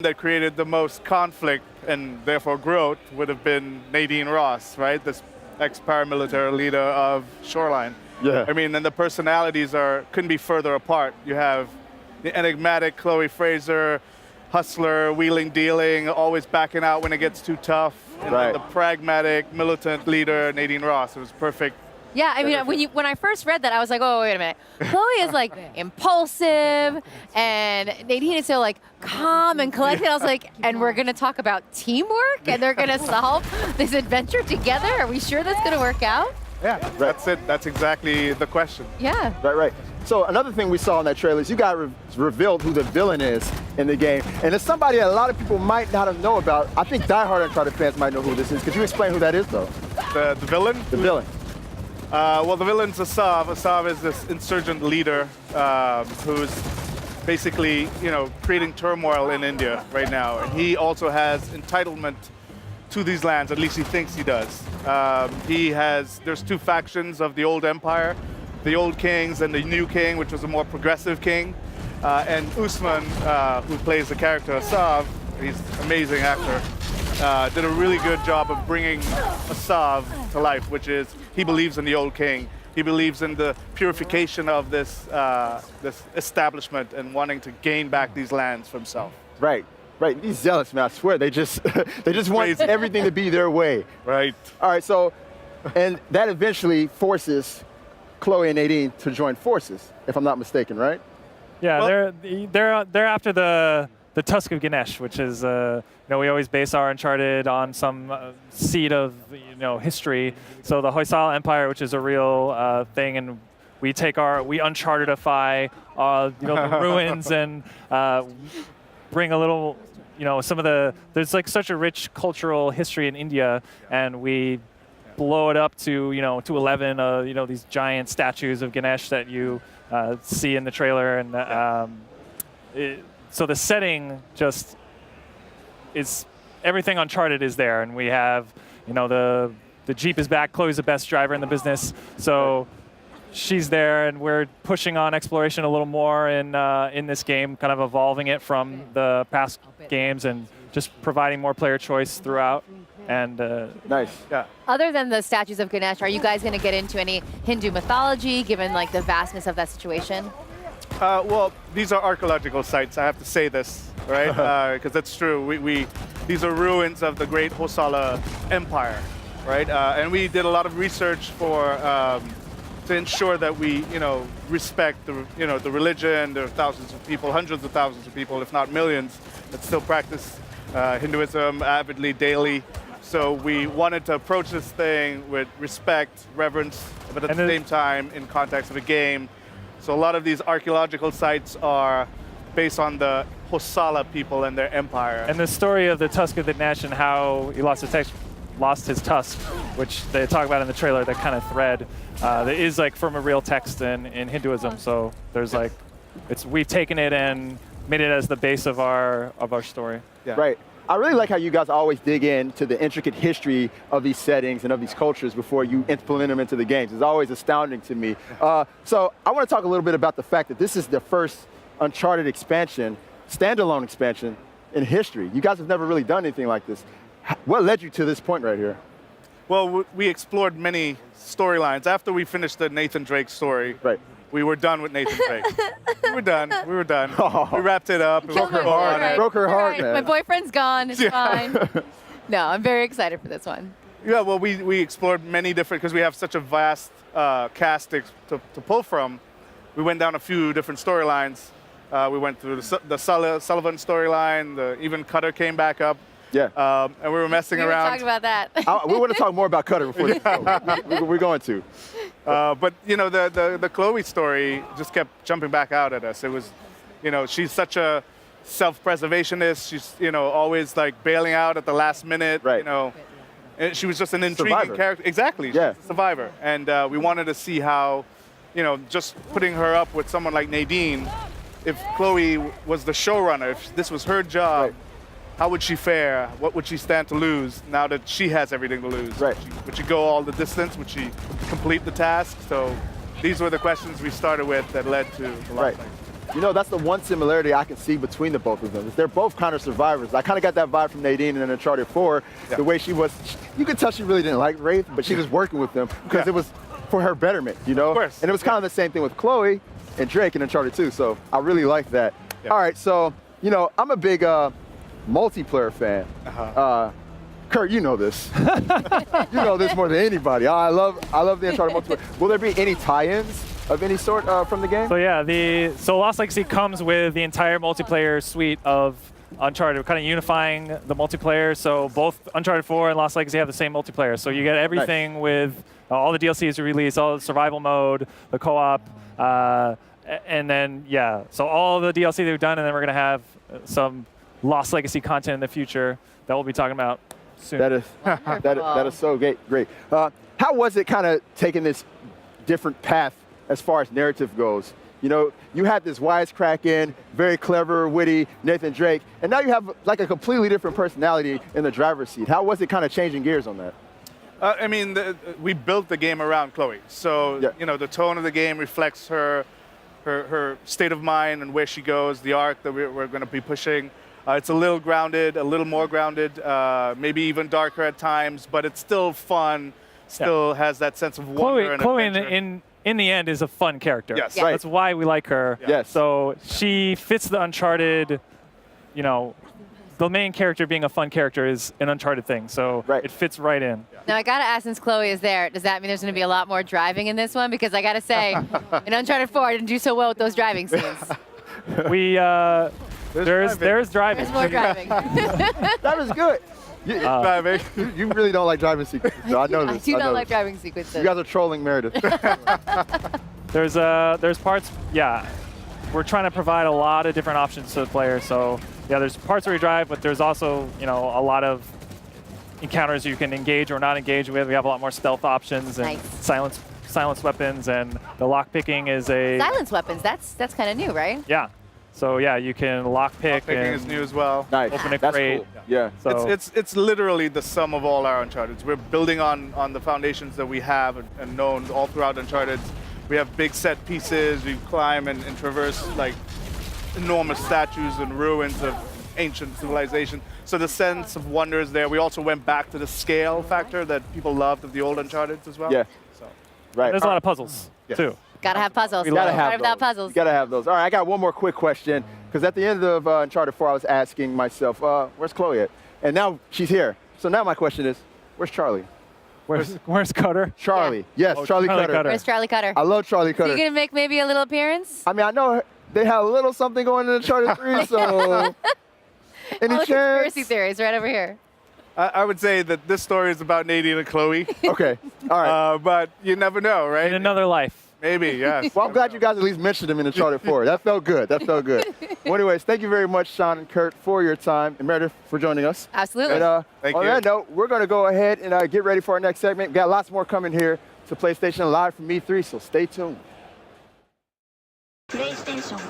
that created the most conflict and therefore growth would have been Nadine Ross, right? This ex-paramilitary leader of Shoreline. Yeah. I mean, and the personalities couldn't be further apart. You have the enigmatic Chloe Fraser, hustler, wheeling, dealing, always backing out when it gets too tough. And right. then the pragmatic, militant leader, Nadine Ross. It was perfect. Yeah, I mean, when I first read that, I was like, oh, wait a minute. Chloe is like impulsive, and Nadine is so like calm and collected. I was like, and we're going to talk about teamwork, and they're going to solve this adventure together? Are we sure that's going to work out? Yeah, that's it. That's exactly the question. Yeah. Right. So another thing we saw in that trailer is you guys revealed who the villain is in the game. And it's somebody that a lot of people might not have known about. I think diehard Uncharted fans might know who this is. Could you explain who that is, though? The villain? The villain. Well, the villain's Assav. Assav is this insurgent leader who's basically, creating turmoil in India right now. And he also has entitlement to these lands, at least he thinks he does. There's two factions of the old empire, the old kings and the new king, which was a more progressive king. And Usman, who plays the character Assav, he's an amazing actor, did a really good job of bringing Assav to life, which is he believes in the old king. He believes in the purification of this establishment and wanting to gain back these lands for himself. Right. These zealots, man, I swear, they just want everything to be their way. Right. All right, so, and that eventually forces Chloe and Nadine to join forces, if I'm not mistaken, right? Yeah, well, they're after the Tusk of Ganesh, which is we always base our Uncharted on some seed of history. So the Hoysala Empire, which is a real thing, and we Unchartedify the ruins and bring a little there's like such a rich cultural history in India, and we blow it up to 11 these giant statues of Ganesh that you see in the trailer, and so the setting just is everything Uncharted is there, and we have the Jeep is back. Chloe's the best driver in the business, so she's there, and we're pushing on exploration a little more in this game, kind of evolving it from the past games and just providing more player choice throughout. And nice. Yeah. Other than the statues of Ganesh, are you guys going to get into any Hindu mythology, given like the vastness of that situation? Well, these are archaeological sites. I have to say this, right? Because that's true. These are ruins of the great Hoysala Empire, right? And we did a lot of research to ensure that we, respect the religion. There are thousands of people, hundreds of thousands of people, if not millions, that still practice Hinduism avidly, daily. So we wanted to approach this thing with respect, reverence, but at the same time in context of a game. So a lot of these archaeological sites are based on the Hoysala people and their empire. And the story of the Tusk of the Ganesh and how he lost his tusk, which they talk about in the trailer, that kind of thread, that is like from a real text in Hinduism. So there's we've taken it and made it as the base of our story. Yeah. Right. I really like how you guys always dig into the intricate history of these settings and of these cultures before you implement them into the games. It's always astounding to me. So I want to talk a little bit about the fact that this is the first Uncharted expansion, standalone expansion in history. You guys have never really done anything like this. What led you to this point right here? Well, we explored many storylines. After we finished the Nathan Drake story, right. We were done with Nathan Drake. We were done. Oh. We wrapped it up. Broke her heart. Right. Broke her heart, right. man. My boyfriend's gone. It's fine. No, I'm very excited for this one. Yeah, well, we explored many different, because we have such a vast cast to pull from. We went down a few different storylines. We went through the Sullivan storyline. Even Cutter came back up. Yeah. And we were messing around. We were talking about that. We want to talk more about Cutter before this show. We're going to. But the Chloe story just kept jumping back out at us. It was, she's such a self-preservationist. She's always like bailing out at the last minute. Right. And she was just an intriguing character. Exactly. She's a survivor. And we wanted to see how, just putting her up with someone like Nadine, if Chloe was the showrunner, if this was her job. Right. How would she fare? What would she stand to lose now that she has everything to lose? Right. Would she go all the distance? Would she complete the task? So these were the questions we started with that led to the last thing. You know, that's the one similarity I can see between the both of them. Is they're both kind of survivors. I kind of got that vibe from Nadine in Uncharted 4, the way she was. You could tell she really didn't like Wraith, but she was working with them because it was for her betterment, you know? Of course. And it was kind of the same thing with Chloe and Drake in Uncharted 2, so I really like that. Yeah. All right, so, you know, I'm a big multiplayer fan. Kurt, you know this. You know this more than anybody. I love the Uncharted multiplayer. Will there be any tie-ins of any sort from the game? So yeah, so Lost Legacy comes with the entire multiplayer suite of Uncharted. We're kind of unifying the multiplayer, so both Uncharted 4 and Lost Legacy have the same multiplayer. So you get everything with all the DLCs released, all the survival mode, the co-op, and then, so all the DLC that we've done, and then we're going to have some Lost Legacy content in the future that we'll be talking about soon. That is so great. How was it kind of taking this different path as far as narrative goes? You know, you had this wisecracking, very clever, witty Nathan Drake, and now you have like a completely different personality in the driver's seat. How was it kind of changing gears on that? I mean, we built the game around Chloe, so you know the tone of the game reflects her state of mind and where she goes, the arc that we're going to be pushing. It's a little grounded, a little more grounded, maybe even darker at times, but it's still fun. Still has that sense of wonder and Chloe adventure. in the end is a fun character. Yes. Right. That's why we like her. Yes. So she fits the Uncharted, you know, the main character being a fun character is an Uncharted thing. So it fits right in. Now I gotta ask, since Chloe is there, does that mean there's gonna be a lot more driving in this one? Because I gotta say, in Uncharted 4, I didn't do so well with those driving scenes. There's driving. There's more driving. That was good. Driving. You really don't like driving sequences, so I know this. I do know not like this. driving sequences. You guys are trolling Meredith. There's parts, we're trying to provide a lot of different options to the player. So there's parts where you drive, but there's also, you know, a lot of encounters you can engage or not engage with. We have a lot more stealth options and silence weapons, and the lock picking is a Silence weapons, that's kind of new, right? Yeah. So you can lock pick. Picking and is new as well. Nice. Open a That's crate. cool. Yeah. So It's literally the sum of all our Uncharted. We're building on the foundations that we have and known all throughout Uncharted. We have big set pieces. We climb and traverse like enormous statues and ruins of ancient civilization. So the sense of wonder is there. We also went back to the scale factor that people loved of the old Uncharted as well. Yeah. So. Right. there's a lot of puzzles too. Gotta have puzzles. You gotta have Sorry without those. puzzles. You gotta have those. All right, I got one more quick question, because at the end of Uncharted 4, I was asking myself, where's Chloe at? And now she's here. So now my question is, where's Charlie? Where's Cutter? Charlie. Yes, Charlie Cutter. Where's Charlie Cutter? I love Charlie So Cutter. you gonna make maybe a little appearance? I mean, I know they had a little something going in Uncharted 3, so any All the chance? conspiracy theories right over here. I would say that this story is about Nadine and Chloe. Okay, all right. But you never know, right? In another life. Maybe, yes. Well, I'm glad you guys at least mentioned him in Uncharted 4. That felt good. That felt good. Well, anyways, thank you very much, Sean and Kurt, for your time, and Meredith for joining us. Absolutely. And Thank on you. that note, we're going to go ahead and get ready for our next segment. We've got lots more coming here to PlayStation Live from E3, so stay tuned. PlayStation